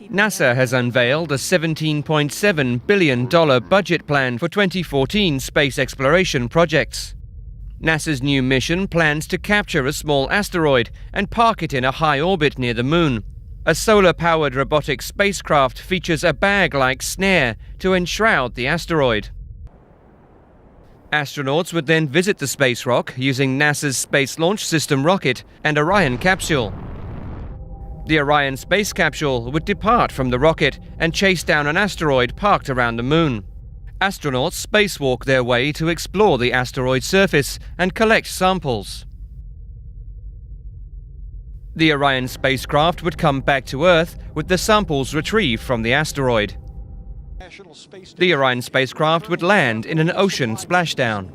NASA has unveiled a $17.7 billion budget plan for 2014 space exploration projects. NASA's new mission plans to capture a small asteroid and park it in a high orbit near the Moon. A solar-powered robotic spacecraft features a bag-like snare to enshroud the asteroid. Astronauts would then visit the space rock using NASA's Space Launch System rocket and Orion capsule. The Orion space capsule would depart from the rocket and chase down an asteroid parked around the Moon. Astronauts spacewalk their way to explore the asteroid's surface and collect samples. The Orion spacecraft would come back to Earth with the samples retrieved from the asteroid. The Orion spacecraft would land in an ocean splashdown.